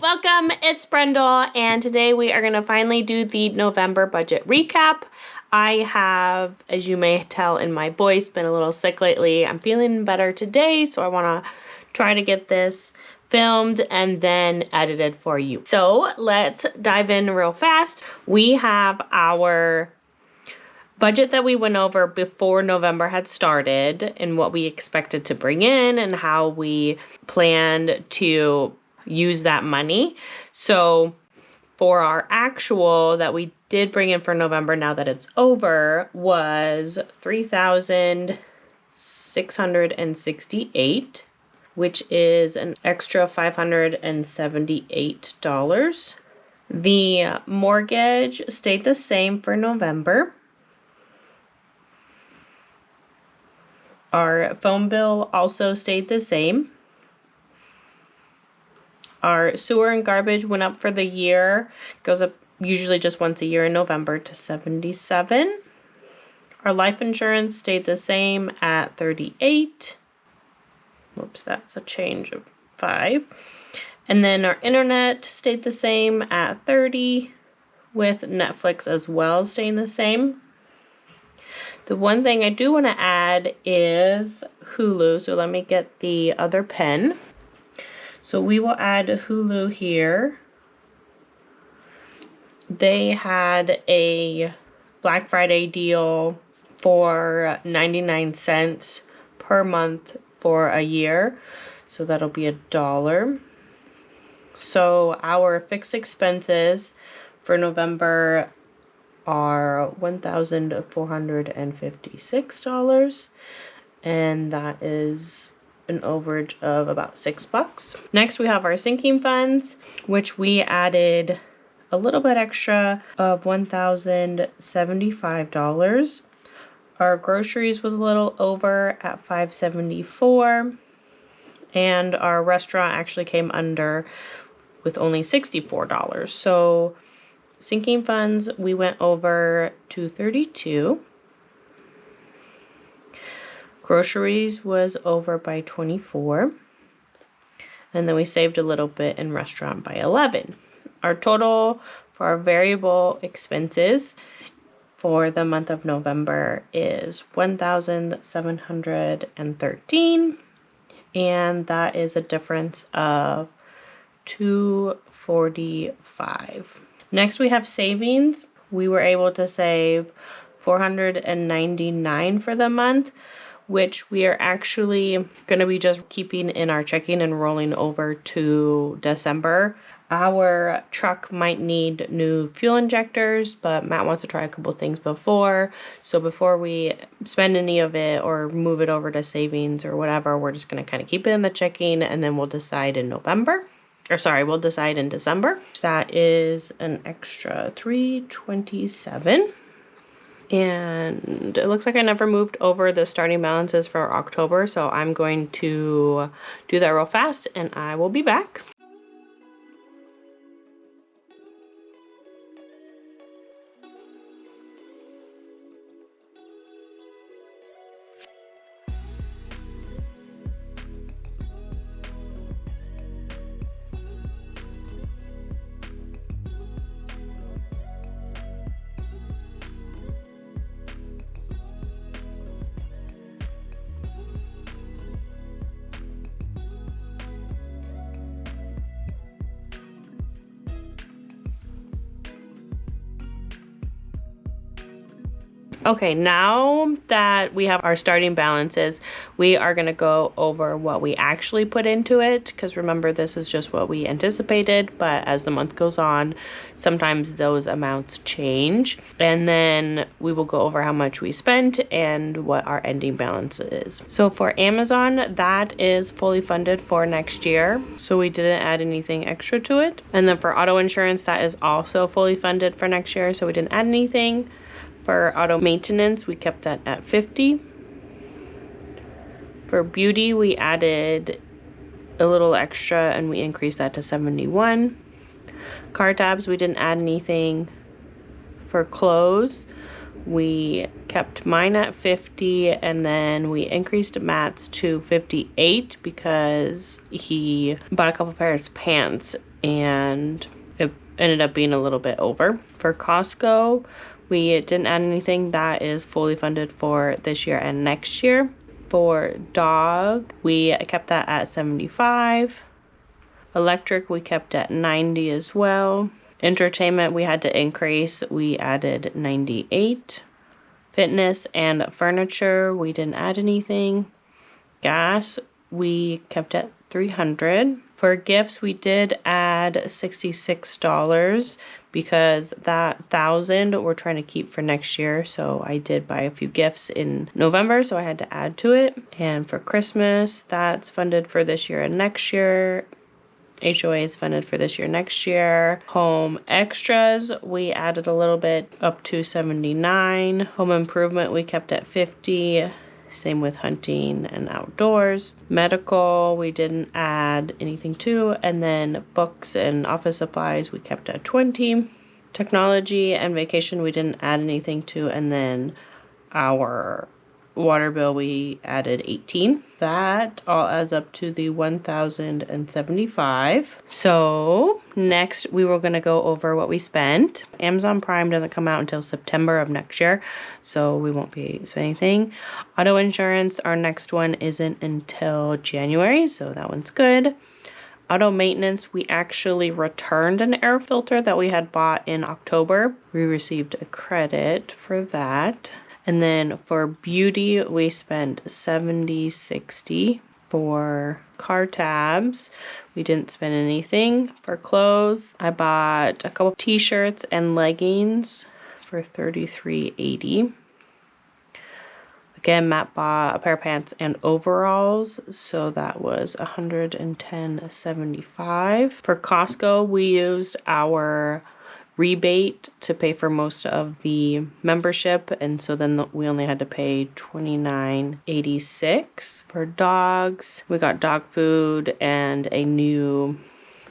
welcome, it's Brendel, and today we are going to finally do the November budget recap. I have, as you may tell in my voice, been a little sick lately. I'm feeling better today, so I want to try to get this filmed and then edited for you. So let's dive in real fast. We have our budget that we went over before November had started and what we expected to bring in and how we planned to use that money. So for our actual that we did bring in for November, now that it's over, was $3,668, which is an extra $578. The mortgage stayed the same for November. Our phone bill also stayed the same. Our sewer and garbage went up for the year. Goes up usually just once a year in November to $77. Our life insurance stayed the same at $38. Whoops, that's a change of $5. And then our internet stayed the same at $30, with Netflix as well staying the same. The one thing I do want to add is Hulu. So let me get the other pen. So we will add Hulu here. They had a Black Friday deal for 99 cents per month for a year. So that'll be $1. So our fixed expenses for November are $1,456, and that is an overage of about $6. Next, we have our sinking funds, which we added a little bit extra of $1,075. Our groceries was a little over at $574, and our restaurant actually came under with only $64. So sinking funds, we went over to $32. Groceries was over by $24. And then we saved a little bit in restaurant by $11. Our total for our variable expenses for the month of November is $1,713. And that is a difference of $245. Next, we have savings. We were able to save $499 for the month, which we are actually going to be just keeping in our checking and rolling over to December. Our truck might need new fuel injectors, but Matt wants to try a couple things before. So before we spend any of it or move it over to savings or whatever, we're just going to kind of keep it in the checking, and then we'll decide in November. We'll decide in December. That is an extra $327. And it looks like I never moved over the starting balances for October, so I'm going to do that real fast and I will be back. Okay, now that we have our starting balances, we are going to go over what we actually put into it, because remember, this is just what we anticipated, but as the month goes on, sometimes those amounts change. And then we will go over how much we spent and what our ending balance is. So for Amazon, that is fully funded for next year, so we didn't add anything extra to it. And then for auto insurance, that is also fully funded for next year, so we didn't add anything. For auto maintenance, we kept that at $50. For beauty, we added a little extra and we increased that to $71. Car tabs, we didn't add anything. For clothes, we kept mine at 50 and then we increased Matt's to 58 because he bought a couple pairs of pants and it ended up being a little bit over. For Costco, we didn't add anything. That is fully funded for this year and next year. For dog, we kept that at 75. Electric, we kept at 90 as well. Entertainment, we had to increase. We added 98. Fitness and furniture, we didn't add anything. Gas, we kept at 300. For gifts, we did add $66 because that 1,000 we're trying to keep for next year. So I did buy a few gifts in November, so I had to add to it. And for Christmas, that's funded for this year and next year. HOA is funded for this year, next year. Home extras, we added a little bit up to 79. Home improvement, we kept at 50. Same with hunting and outdoors. Medical, we didn't add anything to. And then books and office supplies, we kept at 20. Technology and vacation, we didn't add anything to. And then our water bill, we added 18. That all adds up to the 1,075. So next we were going to go over what we spent. Amazon Prime doesn't come out until September of next year, so we won't be spending anything. Auto insurance, our next one isn't until January, so that one's good. Auto maintenance, we actually returned an air filter that we had bought in October. We received a credit for that. And then for beauty, we spent $70.60. For car tabs, we didn't spend anything. For clothes, I bought a couple t-shirts and leggings for $33.80. Again, Matt bought a pair of pants and overalls, so that was $110.75. For Costco, we used our rebate to pay for most of the membership, and so then we only had to pay $29.86. For dogs, we got dog food and a new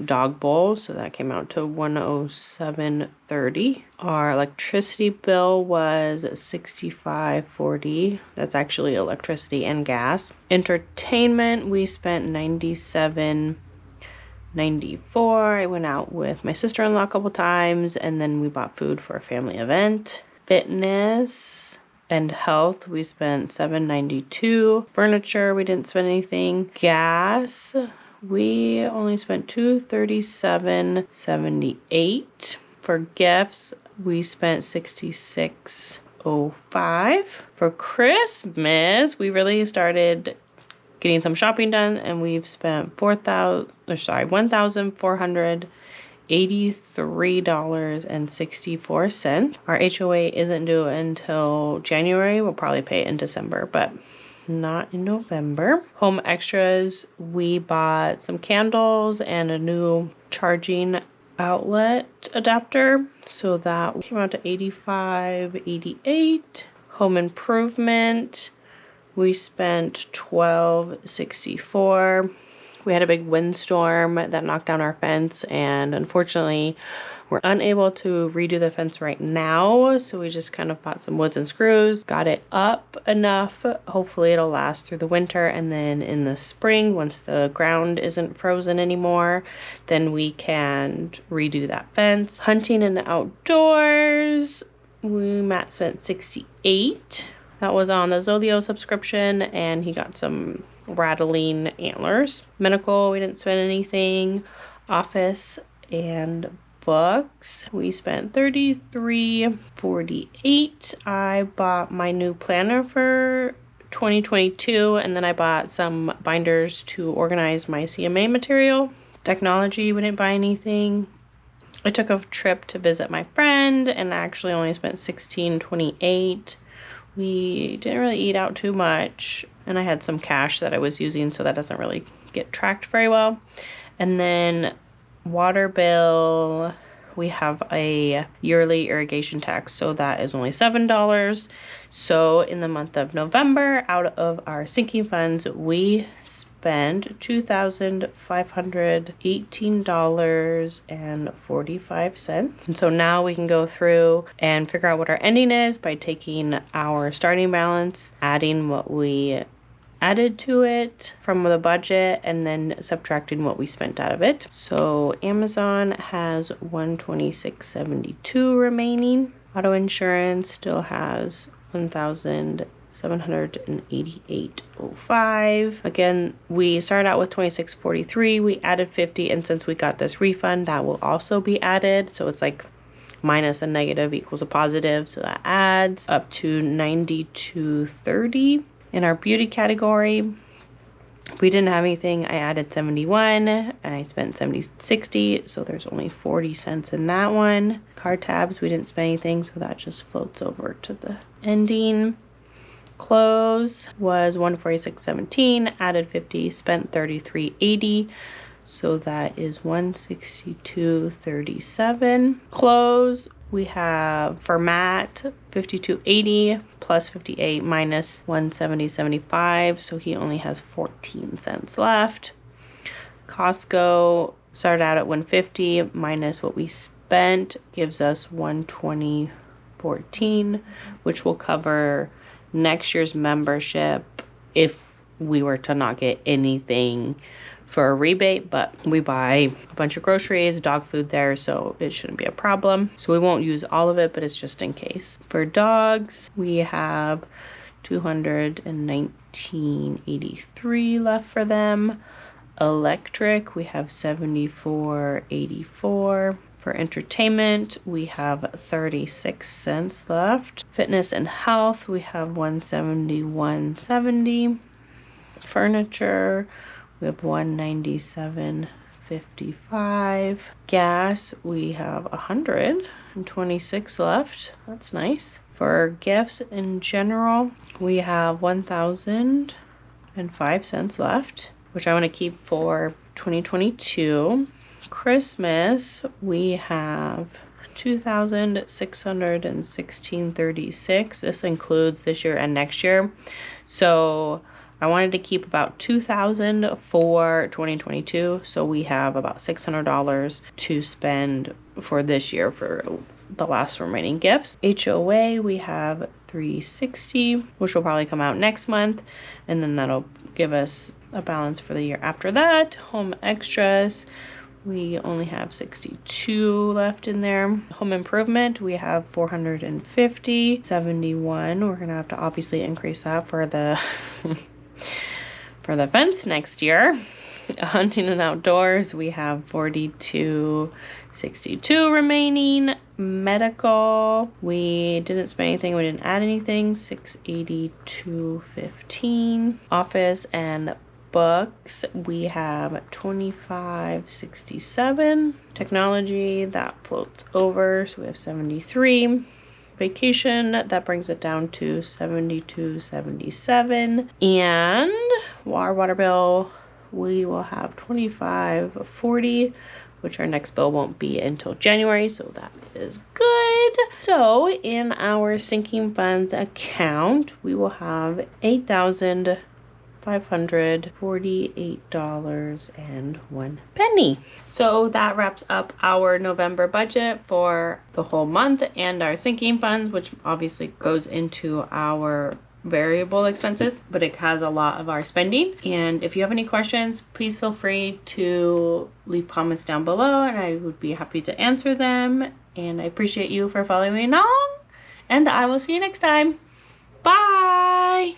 dog bowl, so that came out to $107.30. Our electricity bill was $65.40. That's actually electricity and gas. Entertainment, we spent $97.94. I went out with my sister-in-law a couple times, and then we bought food for a family event. Fitness and health, we spent $7.92. Furniture, we didn't spend anything. Gas, we only spent $237.78. For gifts, we spent $66.05. For Christmas, we really started getting some shopping done, and we've spent $1,483.64. Our HOA isn't due until January. We'll probably pay it in December, but not in November. Home extras, we bought some candles and a new charging outlet adapter, so that came out to $85.88. Home improvement, we spent $12.64. We had a big windstorm that knocked down our fence, and unfortunately we're unable to redo the fence right now, so we just kind of bought some woods and screws, got it up enough. Hopefully it'll last through the winter, and then in the spring, once the ground isn't frozen anymore, then we can redo that fence. Hunting and outdoors, Matt spent $68. That was on the Zolio subscription, and he got some rattling antlers. Medical, we didn't spend anything. Office and books, we spent $33.48. I bought my new planner for 2022, and then I bought some binders to organize my CMA material. Technology, we didn't buy anything. I took a trip to visit my friend and actually only spent $16.28. We didn't really eat out too much, and I had some cash that I was using, so that doesn't really get tracked very well. And then water bill, we have a yearly irrigation tax, so that is only $7. So in the month of November, out of our sinking funds, we spent $2,518.45. And so now we can go through and figure out what our ending is by taking our starting balance, adding what we added to it from the budget and then subtracting what we spent out of it. So Amazon has $126.72 remaining. Auto insurance still has $1,788.05. Again, we started out with $26.43. We added $50, and since we got this refund, that will also be added. So it's like minus a negative equals a positive, so that adds up to $92.30. In our beauty category, we didn't have anything. I added 71 and I spent $70.60, so there's only 40 cents in that one. Card tabs, we didn't spend anything, so that just floats over to the ending. Clothes was $146.17, added 50, spent $33.80. So that is $162.37. Clothes, we have for Matt $52.80 plus 58 minus $170.75. So he only has 14 cents left. Costco started out at $150 minus what we spent gives us $120.14, which will cover next year's membership if we were to not get anything for a rebate, but we buy a bunch of groceries, dog food there, so it shouldn't be a problem. So we won't use all of it, but it's just in case. For dogs, we have $219.83 left for them. Electric, we have $74.84. For entertainment, we have 36 cents left. Fitness and health, we have $171.70. Furniture, we have $197.55. Gas, we have $126 left. That's nice. For gifts in general, we have 1,005 cents left, which I want to keep for 2022. Christmas, we have $2,616.36. This includes this year and next year. So I wanted to keep about $2,000 for 2022, so we have about $600 to spend for this year for the last remaining gifts. HOA, we have $360, which will probably come out next month, and then that'll give us a balance for the year after that. Home extras, we only have 62 left in there. Home improvement, we have 450. 71, we're gonna have to obviously increase that for the for the fence next year. Hunting and outdoors, we have 42.62 remaining. Medical, we didn't spend anything, we didn't add anything. 682.15. Office and books, we have 25.67. Technology, that floats over, so we have 73. Vacation, that brings it down to 72.77. And our water bill, we will have 25.40, which our next bill won't be until January, so that is good. So in our sinking funds account, we will have $8,548.01. So that wraps up our November budget for the whole month and our sinking funds, which obviously goes into our variable expenses, but it has a lot of our spending. And if you have any questions, please feel free to leave comments down below and I would be happy to answer them. And I appreciate you for following me along, and I will see you next time. Bye.